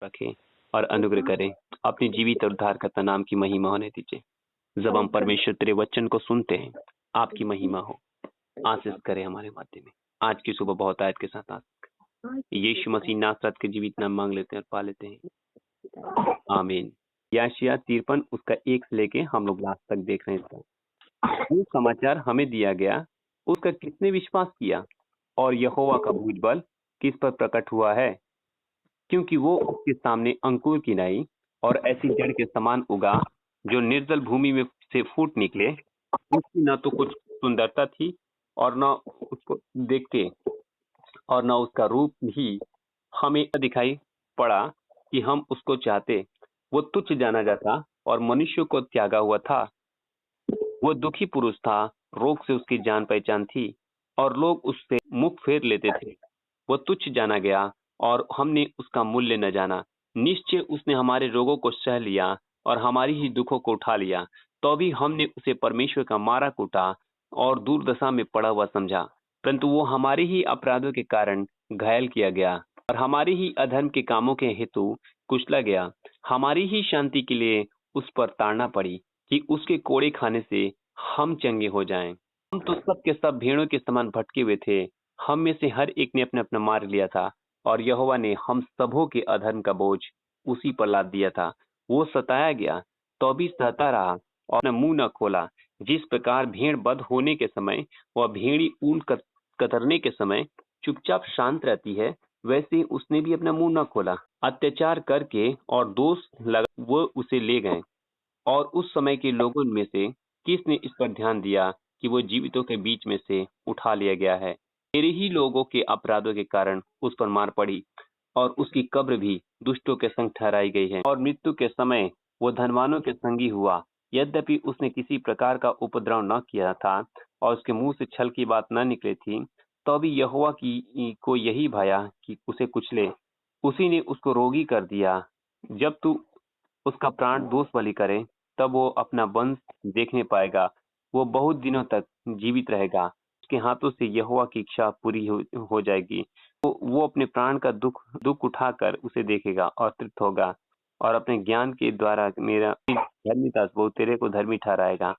रखें और अनुग्रह करें। अपने जीवित और उद्धारकर्ता नाम की महिमा होने दीजिए। जब हम परमेश्वर तेरे वचन को सुनते हैं, आपकी महिमा हो, आशीष करे हमारे माध्यम में। आज की सुबह बहुत आयत के साथ यीशु मसीह नासरत के जीवित नाम मांग लेते हैं और पा लेते हैं, आमीन। यशायाह 53 उसका 1 से लेके हम लोग लास्ट तक देख रहे हैं। वो समाचार हमें दिया गया, उसका किसने विश्वास किया और यहोवा का भुजबल किस पर प्रकट हुआ है, क्योंकि वो उसके सामने अंकुर की नाई और ऐसी जड़ के समान उगा जो निर्जल भूमि में से फूट निकले। उसकी न तो कुछ सुंदरता थी और न उसको देखते और न उसका रूप भी हमें दिखाई पड़ा कि हम उसको चाहते। वो तुच्छ जाना जाता और मनुष्य को त्यागा हुआ था। वो दुखी पुरुष था, रोग से उसकी जान पहचान थी और लोग उससे मुख फेर लेते थे। वो तुच्छ जाना गया और हमने उसका मूल्य न जाना। निश्चय उसने हमारे रोगों को सह लिया और हमारी ही दुखों को उठा लिया। तो भी हमने उसे परमेश्वर का मारा कूटा और दुर्दशा में पड़ा हुआ समझा। परंतु वो हमारे ही अपराधों के कारण घायल किया गया और हमारी ही अधर्म के कामों के हेतु कुचला गया। हमारी ही शांति के लिए उस पर ताड़ना पड़ी कि उसके कोड़े खाने से हम चंगे हो जाएं। हम तो सब के सब भेड़ों के समान भटके हुए थे। हम में से हर एक ने अपना अपना मार्ग लिया था और यहोवा ने हम सबों के अधर्म का बोझ उसी पर लाद दिया था। वो सताया गया तो भी सहता रहा और अपना मुंह न खोला। जिस प्रकार भेड़ बद होने के समय वह भेड़ी ऊन कतरने के समय चुपचाप शांत रहती है, वैसे उसने भी अपना मुंह न खोला। अत्याचार करके और दोष लगा वो उसे ले गए। और उस समय के लोगों में से किसने इस पर ध्यान दिया कि वो जीवितों के बीच में से उठा लिया गया है। मेरे ही लोगों के अपराधों के कारण उस पर मार पड़ी और उसकी कब्र भी दुष्टों के संग ठहराई गई है। और मृत्यु के समय वो धनवानों के संगी हुआ। यद्यपि उसने किसी प्रकार का उपद्रव न किया था और उसके मुंह से छल की बात न निकली थी, तो भी यहोवा की को यही भाया कि उसे कुचले। उसी ने उसको रोगी कर दिया। जब तू उसका प्राण दोष बलि करे, तब वो अपना वंश देखने पाएगा। वो बहुत दिनों तक जीवित रहेगा। उसके हाथों से यहोवा की इच्छा पूरी हो जाएगी। वो अपने प्राण का दुख उठाकर उसे देखेगा और तृप्त होगा और अपने ज्ञान के द्वारा मेरा धर्मिदास वो तेरे को धर्मी ठहराएगा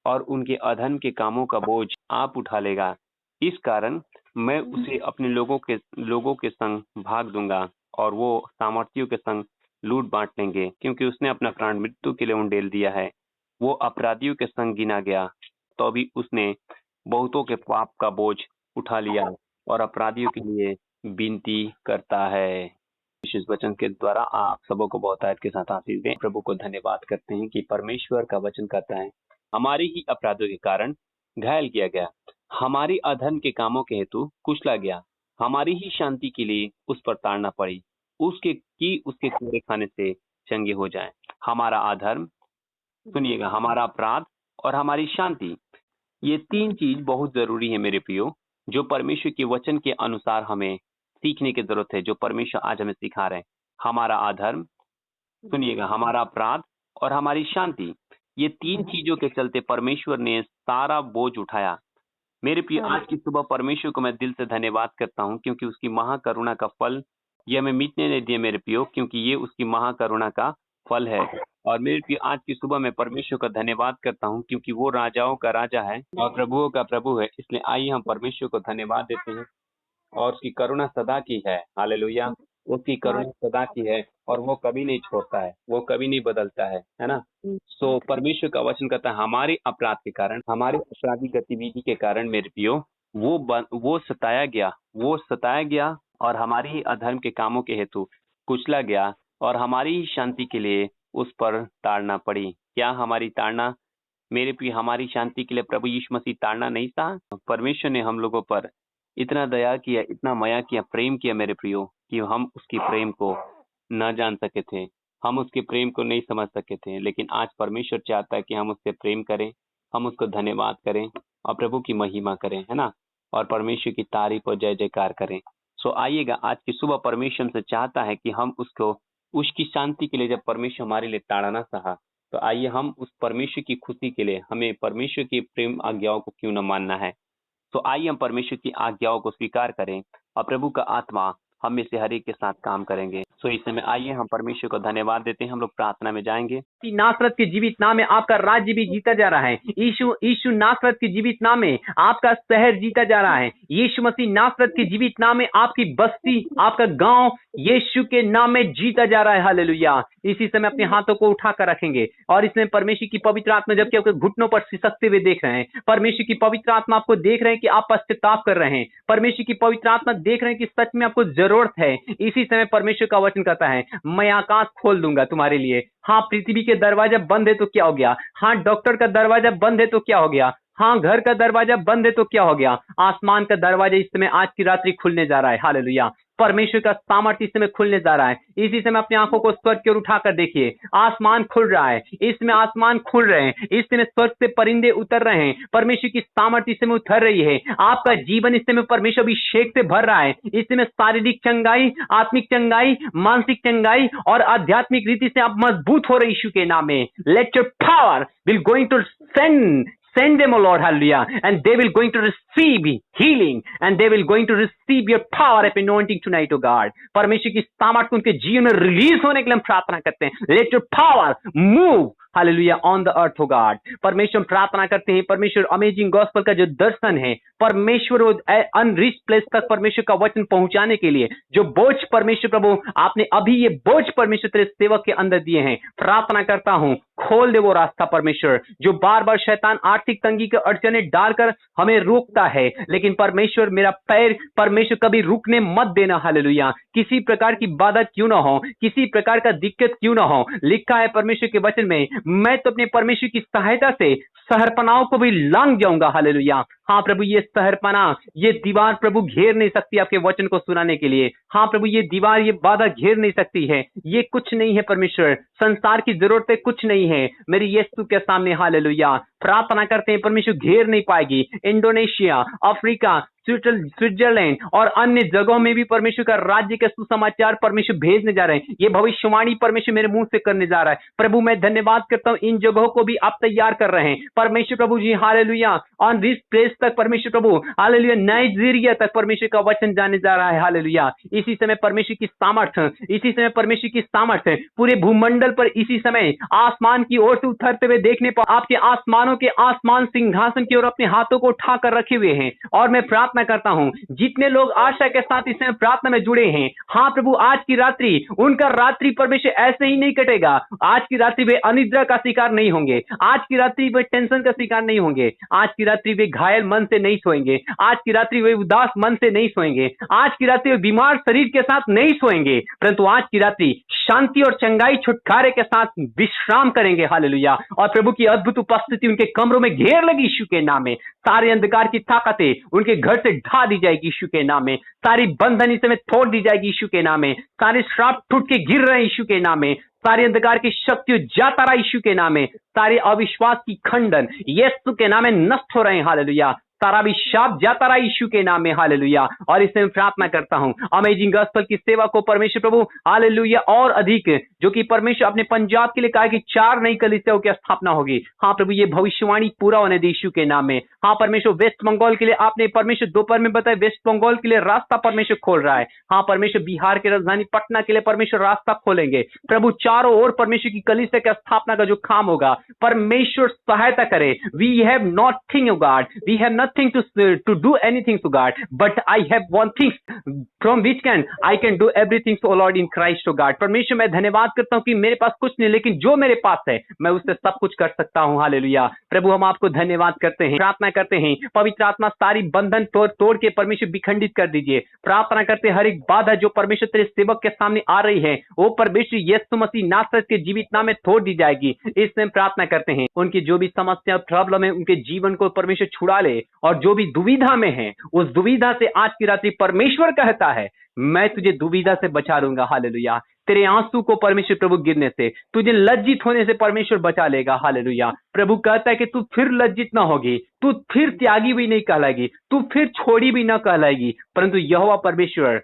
और उनके अधर्म के कामों का बोझ आप उठा लेगा। इस कारण मैं उसे अपने लोगों के संग भाग दूंगा और वो सामर्थियों के संग लूट बांट लेंगे, क्योंकि उसने अपना प्राण मृत्यु के लिए उंडेल दिया है। वो अपराधियों के संग गिना गया, तो भी उसने बहुतों के पाप का बोझ उठा लिया और अपराधियों के लिए विनती करता है। विशेष वचन के द्वारा आप सबों को बहुत आयत के साथ आशीष दें। प्रभु को धन्यवाद करते हैं कि परमेश्वर का वचन कहता है, हमारे ही अपराधों के कारण घायल किया गया, हमारे अधर्म के कामों के हेतु कुचला गया, हमारी ही शांति के लिए उस पर ताड़ना पड़ी, उसके कोड़े खाने से चंगे हो जाएं। हमारा अधर्म, सुनिएगा, हमारा अपराध और हमारी शांति, ये तीन चीज बहुत जरूरी है मेरे प्रियो, जो परमेश्वर के वचन के अनुसार हमें सीखने की जरूरत है, जो परमेश्वर आज हमें सिखा रहे हैं। हमारा अधर्म, सुनिएगा, हमारा अपराध और हमारी शांति, ये तीन चीजों के चलते परमेश्वर ने सारा बोझ उठाया। मेरे प्रिय, आज की सुबह परमेश्वर को मैं दिल से धन्यवाद करता हूँ, क्योंकि उसकी महाकरुणा का फल ये हमें मिटने नहीं दिए मेरे प्रियो, क्योंकि ये उसकी महाकरुणा का फल है। और मेरे प्रिय, आज की सुबह मैं परमेश्वर का धन्यवाद करता हूँ, क्योंकि वो राजाओं का राजा है और प्रभुओं का प्रभु है। इसलिए आइए हम परमेश्वर को धन्यवाद देते हैं। और उसकी करुणा सदा की है। हालेलुया। उसकी करुणा सदा की है और वो कभी नहीं छोड़ता है, वो कभी नहीं बदलता है ना। सो परमेश्वर का वचन कहता है, हमारे अपराध के कारण, हमारे अपराधी गतिविधि के कारण मेरे प्रियो वो सताया गया और हमारी ही अधर्म के कामों के हेतु कुचला गया और हमारी ही शांति के लिए उस पर ताड़ना पड़ी। क्या हमारी ताड़ना, मेरे प्रिय, हमारी शांति के लिए प्रभु यीशु मसीह ताड़ना नहीं सहा? परमेश्वर ने हम लोगों पर इतना दया किया, इतना माया किया, प्रेम किया मेरे प्रियो, कि हम उसकी प्रेम को न जान सके थे, हम उसके प्रेम को नहीं समझ सके थे। लेकिन आज परमेश्वर चाहता है कि हम उससे प्रेम करें, हम उसको धन्यवाद करें और प्रभु की महिमा करें, है ना, और परमेश्वर की तारीफ और जय जयकार करें। सो आइएगा, आज की सुबह परमेश्वर से चाहता है कि हम उसको, उसकी शांति के लिए, जब परमेश्वर हमारे लिए ताड़ना सहा, तो आइए हम उस परमेश्वर की खुशी के लिए, हमें परमेश्वर की प्रेम आज्ञाओं को क्यों न मानना है। तो आइए हम परमेश्वर की आज्ञाओं को स्वीकार करें और प्रभु का आत्मा हम में से हर एक के साथ काम करेंगे। सो इस समय आइए हम परमेश्वर को धन्यवाद देते हैं। हम लोग प्रार्थना में जाएंगे। नासरत के जीवित नाम में आपका राज्य भी जीता जा रहा है। यीशु नासरत के जीवित नाम में आपका शहर जीता जा रहा है। यीशु मसीह नासरत के जीवित नाम में आपकी बस्ती, आपका गांव यीशु के नाम में जीता जा रहा है। हालेलुया। इसी समय अपने हाथों को उठाकर रखेंगे और इसमें परमेश्वर की पवित्र आत्मा जबकि आपके घुटनों पर सिसकते हुए देख रहे हैं, परमेश्वर की पवित्र आत्मा आपको देख रहे हैं कि आप पश्चाताप कर रहे हैं। परमेश्वर की पवित्र आत्मा देख रहे हैं कि सच में आपको जरूरत है। इसी समय परमेश्वर का वचन कहता है, मैं आकाश खोल दूंगा तुम्हारे लिए। हाँ, पृथ्वी के दरवाजा बंद है तो क्या हो गया? हाँ, डॉक्टर का दरवाजा बंद है तो क्या हो गया? हाँ, घर का दरवाजा बंद है तो क्या हो गया? आसमान का दरवाजा इस समय आज की रात्रि खुलने जा रहा है। हालेलुया। परमेश्वर का सामर्थ्य इस समय खुलने जा रहा है। इसी समय अपनी आंखों को स्वर्ग की ओर उठाकर देखिए, आसमान खुल रहा है। इस समय आसमान खुल रहे हैं। इस समय स्वर्ग से परिंदे उतर रहे हैं। परमेश्वर की सामर्थ्य इस समय उतर रही है। आपका जीवन इस समय परमेश्वर अभिषेक से भर रहा है। इस समय शारीरिक चंगाई, आत्मिक चंगाई, मानसिक चंगाई और आध्यात्मिक रीति से आप मजबूत हो रहे यीशु के नाम में। Let your power will going to send them, O Lord, hallelujah, and they will going to receive healing and they will going to receive your power of anointing tonight, O God. परमेश्वर की सामर्थ्य उनके जीवन में release होने के लिए हम प्रार्थना करते हैं। Let your power move, hallelujah, on the earth, हो गॉड। परमेश्वर प्रार्थना करते हैं, परमेश्वर अमेजिंग गॉस्पेल का जो दर्शन है, परमेश्वर अनरिच प्लेस तक परमेश्वर का वचन पहुंचाने के लिए जो बोझ परमेश्वर प्रभु आपने अभी ये बोझ परमेश्वर तेरे सेवक के अंदर दिए हैं, प्रार्थना करता हूं खोल दे वो रास्ता परमेश्वर। जो बार बार शैतान आर्थिक तंगी के अड़चने डालकर हमें रोकता है, लेकिन परमेश्वर मेरा पैर परमेश्वर कभी रुकने मत देना। हालेलुया। किसी प्रकार की बाधा क्यों ना हो, किसी प्रकार का दिक्कत क्यों ना हो, लिखा है परमेश्वर के वचन में, मैं तो अपने परमेश्वर की सहायता से शहरपनाहों को भी लांग जाऊंगा। हालेलुया। हाँ प्रभु, ये शहरपना, ये दीवार प्रभु घेर नहीं सकती आपके वचन को सुनाने के लिए। हाँ प्रभु, ये दीवार, ये बाधा घेर नहीं सकती है। ये कुछ नहीं है परमेश्वर, संसार की जरूरतें कुछ नहीं है मेरी यीशु के सामने। हालेलुया। प्रार्थना करते हैं परमेश्वर घेर नहीं पाएगी। इंडोनेशिया, अफ्रीका, स्विट्जरलैंड और अन्य जगहों में भी परमेश्वर का राज्य के सुसमाचार परमेश्वर भेजने जा रहे हैं। ये भविष्यवाणी परमेश्वर मेरे मुंह से करने जा रहा है। प्रभु मैं धन्यवाद करता हूं, इन जगहों को भी आप तैयार कर रहे हैं परमेश्वर प्रभु जी। हालेलुया। ऑन दिस प्लेस तक परमेश्वर प्रभु, हालेलुया, नाइजीरिया तक परमेश्वर का वचन जाने जा रहा है। हालेलुया। इसी समय परमेश्वर की सामर्थ्य, इसी समय परमेश्वर की सामर्थ्य पूरे भूमंडल पर इसी समय आसमान की ओर से उतरते हुए देखने पर आपके आसमानों के आसमान सिंहासन की ओर अपने हाथों को उठाकर रखे हुए हैं। और मैं प्रार्थना करता हूं जितने लोग आशा के साथ इस समय प्रार्थना में जुड़े हैं, हाँ प्रभु, आज की रात्रि उनका रात्रि परमेश्वर ऐसे ही नहीं कटेगा। आज की रात्रि वे अनिद्रा का शिकार नहीं होंगे। आज की रात्रि वे टेंशन का शिकार नहीं होंगे। आज की रात्रि वे घायल मन से नहीं सोएंगे। आज की रात्रि वे उदास मन से नहीं सोएंगे। आज की रात्रि वे बीमार शरीर के साथ नहीं सोएंगे, परंतु आज की रात्रि शांति और चंगाई छुटकारे के साथ विश्राम करेंगे। हालेलुया। और प्रभु की अद्भुत उपस्थिति उनके कमरों में घेर लगी यीशु के नाम में। सारे अंधकार की ताकतें उनके घर से ढा दी जाएगी यीशु के नाम में। सारी बंधन इस समय तोड़ दी जाएगी यीशु के नाम में। सारे श्राप टूट के गिर रहे हैं यीशु के नाम में। सारे अंधकार की शक्ति जाता रहा यीशु के नाम में। सारे अविश्वास की खंडन यीशु के नाम में नष्ट हो रहे हैं। हालेलुया। सारा भी शाप जाता रहा यीशु के नाम में। हालेलुया। और इसमें प्रार्थना करता हूं अमेजिंग गॉस्पेल की सेवा को परमेश्वर प्रभु, हालेलुया, और अधिक जो कि परमेश्वर अपने पंजाब के लिए कहा कि 4 नई कलीसियाओं की स्थापना होगी। हाँ प्रभु, ये भविष्यवाणी पूरा होने दे यीशु के नाम में। हाँ परमेश्वर, वेस्ट बंगाल के लिए आपने परमेश्वर दोपहर में बताया, वेस्ट बंगाल के लिए रास्ता परमेश्वर खोल रहा है। हाँ परमेश्वर, बिहार के राजधानी पटना के लिए परमेश्वर रास्ता खोलेंगे। प्रभु चारों ओर परमेश्वर की कलीसिया की स्थापना का जो काम होगा परमेश्वर सहायता करे। We have nothing God, we have nothing to do anything to God, but I have one thing from which I can do everything to Lord in Christ to God। परमेश्वर मैं धन्यवाद करता हूं कि मेरे पास कुछ नहीं, लेकिन जो मेरे पास है मैं उससे सब कुछ कर सकता हूं। हालेलुया। प्रभु हम आपको धन्यवाद करते हैं, प्रार्थना करते हैं पवित्र आत्मा सारी बंधन तोड़ के परमेश्वर विखंडित कर दीजिए। प्रार्थना करते हैं हर एक बाधा जो परमेश्वर तेरे सेवक के सामने आ रही है वो परमेश्वर यीशु मसीह नासरत के जीवित नाम में तोड़ दी जाएगी। इसमें प्रार्थना करते हैं उनकी जो भी समस्या प्रॉब्लम है उनके जीवन को परमेश्वर छुड़ा ले, और जो भी दुविधा में है उस दुविधा से आज की रात्रि परमेश्वर कहता है मैं तुझे दुविधा से बचा लूंगा। हालेलुया। तेरे आंसू को परमेश्वर प्रभु गिरने से, तुझे लज्जित होने से परमेश्वर बचा लेगा। हालेलुया। प्रभु कहता है कि तू फिर लज्जित ना होगी, तू फिर त्यागी भी नहीं कहलाएगी, तू फिर छोड़ी भी ना कहलाएगी, परंतु यहोवा परमेश्वर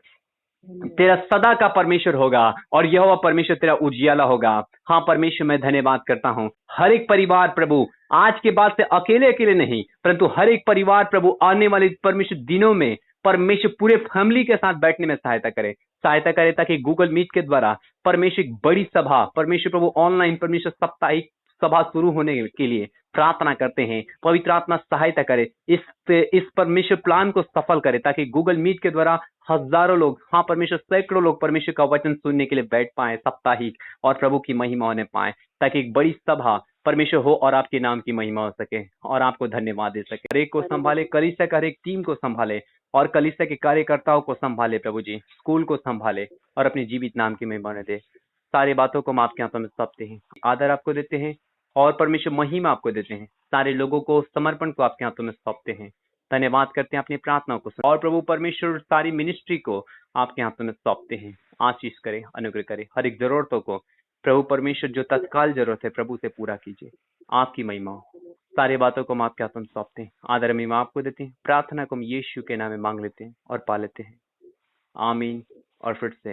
तेरा सदा का परमेश्वर होगा और यहोवा परमेश्वर तेरा उजियाला होगा। हाँ परमेश्वर मैं धन्यवाद करता हूँ हर एक परिवार प्रभु आज के बाद से अकेले अकेले नहीं, परंतु हर एक परिवार प्रभु आने वाले परमेश्वर दिनों में परमेश्वर पूरे फैमिली के साथ बैठने में सहायता करे ताकि गूगल मीट के द्वारा परमेश्वर एक बड़ी सभा, परमेश्वर प्रभु ऑनलाइन परमेश्वर साप्ताहिक सभा शुरू होने के लिए प्रार्थना करते हैं। पवित्र आत्मा सहायता करे, इस परमेश्वर प्लान को सफल करे ताकि गूगल मीट के द्वारा हजारों लोग, हाँ परमेश्वर सैकड़ों लोग परमेश्वर का वचन सुनने के लिए बैठ पाए साप्ताहिक, और प्रभु की महिमा होने पाए, ताकि एक बड़ी सभा परमेश्वर हो और आपके नाम की महिमा हो सके और आपको धन्यवाद दे सके। हर एक को संभाले, कलीसिया का हर एक टीम को संभाले और कलीसिया के कार्यकर्ताओं को संभाले प्रभु जी, स्कूल को संभाले और अपने जीवित नाम की महिमा दे। सारी बातों को हम आपके हाथों में सौंपते हैं, आदर आपको देते हैं और परमेश्वर महिमा आपको देते हैं। सारे लोगों को समर्पण को आपके हाथों में सौंपते हैं, धन्यवाद करते हैं अपनी प्रार्थनाओं को और प्रभु परमेश्वर सारी मिनिस्ट्री को आपके हाथों में सौंपते हैं। आशीष करे, अनुग्रह करे, हर एक जरूरतों को प्रभु परमेश्वर जो तत्काल जरूरत है प्रभु से पूरा कीजिए, आपकी महिमा हो। सारी बातों को हम आपके हाथों में सौंपते हैं, आदर महिमा आपको देते हैं। प्रार्थना को हम यीशु के नाम में मांग लेते हैं और पा लेते हैं, आमीन। और फिर से